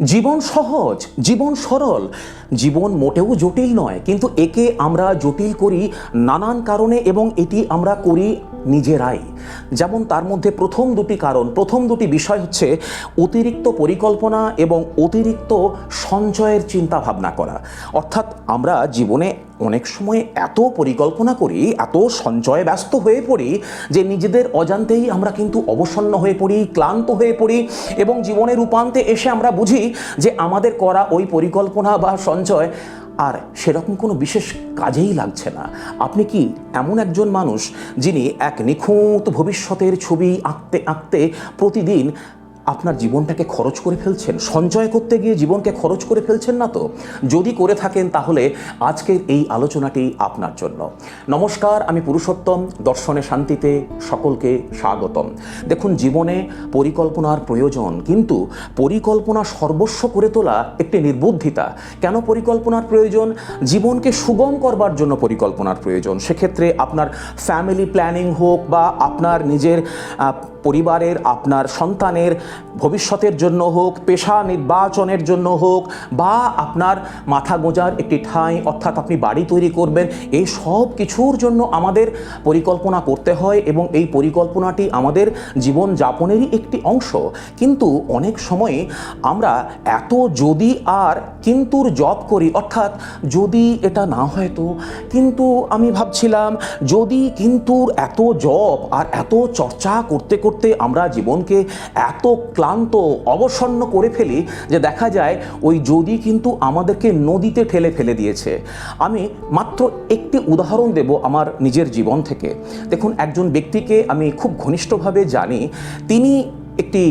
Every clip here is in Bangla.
জীবন সহজ, জীবন সরল, জীবন মোটেও জটিল নয়, কিন্তু একে আমরা জটিল করি নানান কারণে এবং এটি আমরা করি নিজেরাই। যেমন তার মধ্যে প্রথম দুটি বিষয় হচ্ছে অতিরিক্ত পরিকল্পনা এবং অতিরিক্ত সঞ্চয়ের চিন্তা ভাবনা করা। অর্থাৎ আমরা জীবনে অনেক সময় এত পরিকল্পনা করি, এত সঞ্চয়ে ব্যস্ত হয়ে পড়ি যে নিজেদের অজান্তেই আমরা কিন্তু অবসন্ন হয়ে পড়ি, ক্লান্ত হয়ে পড়ি এবং জীবনের উপান্তে এসে আমরা বুঝি যে আমাদের করা ওই পরিকল্পনা বা সঞ্চয় আর সেরকম কোনো বিশেষ কাজেই লাগছে না। আপনি কি এমন একজন মানুষ যিনি এক নিখুঁত ভবিষ্যতের ছবি আঁকতে আঁকতে প্রতিদিন আপনার জীবনটাকে খরচ করে ফেলছেন? সঞ্চয় করতে গিয়ে জীবনকে খরচ করে ফেলছেন না তো? যদি করে থাকেন তাহলে আজকের এই আলোচনাটি আপনার জন্য। নমস্কার, আমি পুরুষোত্তম, দর্শনে শান্তিতে সকলকে স্বাগতম। দেখুন, জীবনে পরিকল্পনার প্রয়োজন, কিন্তু পরিকল্পনা সর্বস্ব করে তোলা একটি নির্বুদ্ধিতা। কেন পরিকল্পনার প্রয়োজন? জীবনকে সুগম করবার জন্য পরিকল্পনার প্রয়োজন। সেক্ষেত্রে আপনার ফ্যামিলি প্ল্যানিং হোক বা আপনার নিজের পরিবারের, আপনার সন্তানের ভবিষ্যতের জন্য হোক, পেশা নির্বাচনের জন্য হোক, বা আপনার মাথা গোঁজার একটি ঠাঁই অর্থাৎ আপনি বাড়ি তৈরি করবেন, এই সব কিছুর জন্য আমাদের পরিকল্পনা করতে হয় এবং এই পরিকল্পনাটি আমাদের জীবন যাপনেরই একটি অংশ। কিন্তু অনেক সময়ে আমরা এত যদি আর কিন্তুর জপ করি, অর্থাৎ যদি এটা না হয় তো, কিন্তু আমি ভাবছিলাম, যদি কিন্তুর এত জপ আর এত চর্চা করতে করতে আমরা জীবনকে এত ক্লান্ত অবসন্ন করে ফেলি যে দেখা যায় ওই যদি কিন্তু আমাদেরকে নদীতে ঠেলে ফেলে দিয়েছে। আমি মাত্র একটি উদাহরণ দেব আমার নিজের জীবন থেকে। দেখুন, একজন ব্যক্তিকে আমি খুব ঘনিষ্ঠভাবে জানি। তিনি একটি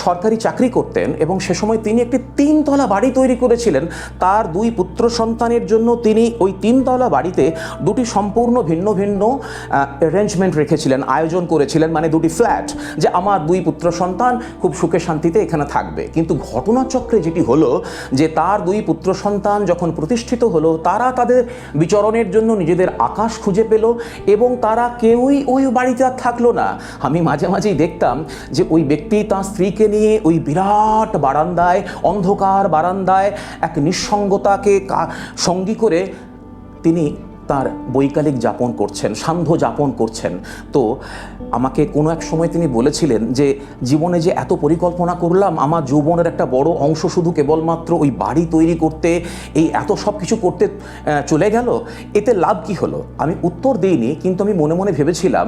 সরকারি চাকরি করতেন এবং সে সময় তিনি একটি 3 তলা বাড়ি তৈরি করেছিলেন। তার 2 পুত্র সন্তানের জন্য তিনি ওই 3 তলা বাড়িতে 2টি সম্পূর্ণ ভিন্ন ভিন্ন অ্যারেঞ্জমেন্ট রেখেছিলেন, আয়োজন করেছিলেন, মানে 2টি ফ্ল্যাট, যে আমার 2 পুত্র সন্তান খুব সুখে শান্তিতে এখানে থাকবে। কিন্তু ঘটনাচক্রে যেটি হলো যে তার 2 পুত্র সন্তান যখন প্রতিষ্ঠিত হলো, তারা তাদের বিচরণের জন্য নিজেদের আকাশ খুঁজে পেল এবং তারা কেউই ওই বাড়িতে আর থাকলো না। আমি মাঝে মাঝেই দেখতাম যে ওই ব্যক্তি তার স্ত্রীকে নিয়ে ওই বিরাট বারান্দায়, অন্ধকার বারান্দায় এক নিঃসঙ্গতাকে সঙ্গী করে তিনি তার বৈকালিক যাপন করছেন, সান্ধ্য যাপন করছেন। তো আমাকে কোনো এক সময় তিনি বলেছিলেন যে জীবনে যে এত পরিকল্পনা করলাম, আমার যৌবনের একটা বড় অংশ শুধু কেবলমাত্র ওই বাড়ি তৈরি করতে, এই এত সব কিছু করতে চলে গেল, এতে লাভ কি হলো? আমি উত্তর দিইনি, কিন্তু আমি মনে মনে ভেবেছিলাম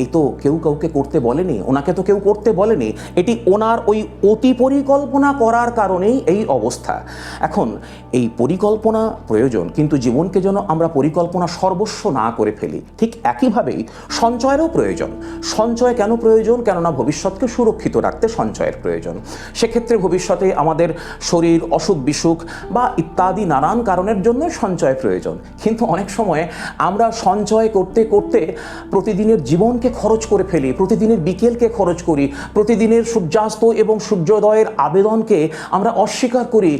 এ তো কেউ কাউকে করতে বলেনি, ওনাকে তো কেউ করতে বলেনি, এটি ওনার ওই অতি পরিকল্পনা করার কারণেই এই অবস্থা। এখন এই পরিকল্পনা প্রয়োজন, কিন্তু জীবনকে যেন আমরা পরিকল্পনা সর্বস্ব না করে ফেলি। ঠিক একইভাবেই সঞ্চয়েরও প্রয়োজন। সঞ্চয় কেন প্রয়োজন? কেননা ভবিষ্যৎকে সুরক্ষিত রাখতে সঞ্চয়ের প্রয়োজন। সেক্ষেত্রে ভবিষ্যতে আমাদের শরীর অসুখ বিসুখ বা ইত্যাদি নানান কারণের জন্য সঞ্চয় প্রয়োজন। কিন্তু অনেক সময় আমরা সঞ্চয় করতে করতে প্রতিদিনের জীবনকে খরচ করে ফেলি, প্রতিদিনের বিকেলকে খরচ করি, প্রতিদিনের সূর্যাস্ত এবং সূর্যোদয়ের আবেদনকে আমরা অস্বীকার করি,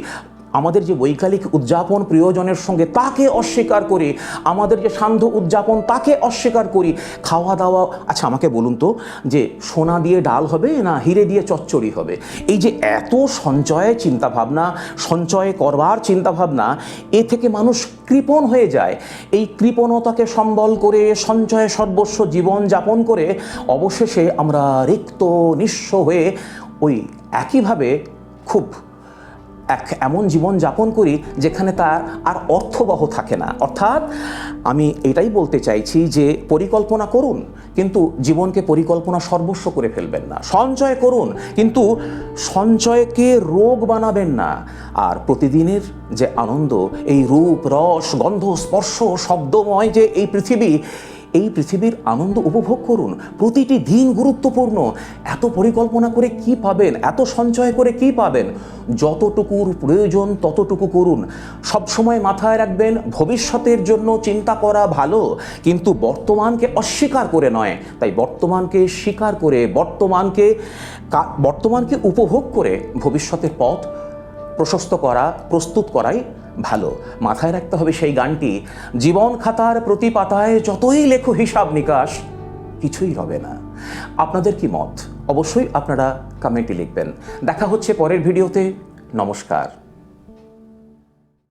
আমাদের যে বৈকালিক উদযাপন প্রিয়জনের সঙ্গে তাকে অস্বীকার করি, আমাদের যে সান্ধ্য উদযাপন তাকে অস্বীকার করি। খাওয়া দাওয়া, আচ্ছা আমাকে বলুন তো, যে সোনা দিয়ে ডাল হবে না হিরে দিয়ে চচ্চড়ি হবে? এই যে এত সঞ্চয়ের চিন্তাভাবনা, সঞ্চয় করবার চিন্তাভাবনা, এ থেকে মানুষ কৃপণ হয়ে যায়। এই কৃপণতাকে সম্বল করে সঞ্চয় সর্বস্ব জীবন যাপন করে অবশেষে আমরা রিক্ত নিঃস্ব হয়ে ওই একইভাবে খুব এমন জীবন যাপন করি যেখানে তার আর অর্থবহ থাকে না। অর্থাৎ আমি এটাই বলতে চাইছি যে পরিকল্পনা করুন, কিন্তু জীবনকে পরিকল্পনা সর্বস্ব করে ফেলবেন না। সঞ্চয় করুন, কিন্তু সঞ্চয়কে রোগ বানাবেন না। আর প্রতিদিনের যে আনন্দ, এই রূপ রস গন্ধ স্পর্শ শব্দময় যে এই পৃথিবীর আনন্দ উপভোগ করুন। প্রতিটি দিন গুরুত্বপূর্ণ। এত পরিকল্পনা করে কি পাবেন? এত সঞ্চয় করে কি পাবেন? যতটুকুর প্রয়োজন ততটুকু করুন। সবসময় মাথায় রাখবেন, ভবিষ্যতের জন্য চিন্তা করা ভালো, কিন্তু বর্তমানকে অস্বীকার করে নয়। তাই বর্তমানকে স্বীকার করে, বর্তমানকে উপভোগ করে ভবিষ্যতের পথ প্রস্তুত করাই ভালো। মাথায় রাখতে হবে সেই গানটি, জীবন খাতার প্রতি পাতায় যতই লেখো হিসাব নিকাশ, কিছুই হবে না। আপনাদের কি মত? অবশ্যই আপনারা কমেন্টে লিখবেন। দেখা হচ্ছে পরের ভিডিওতে। নমস্কার।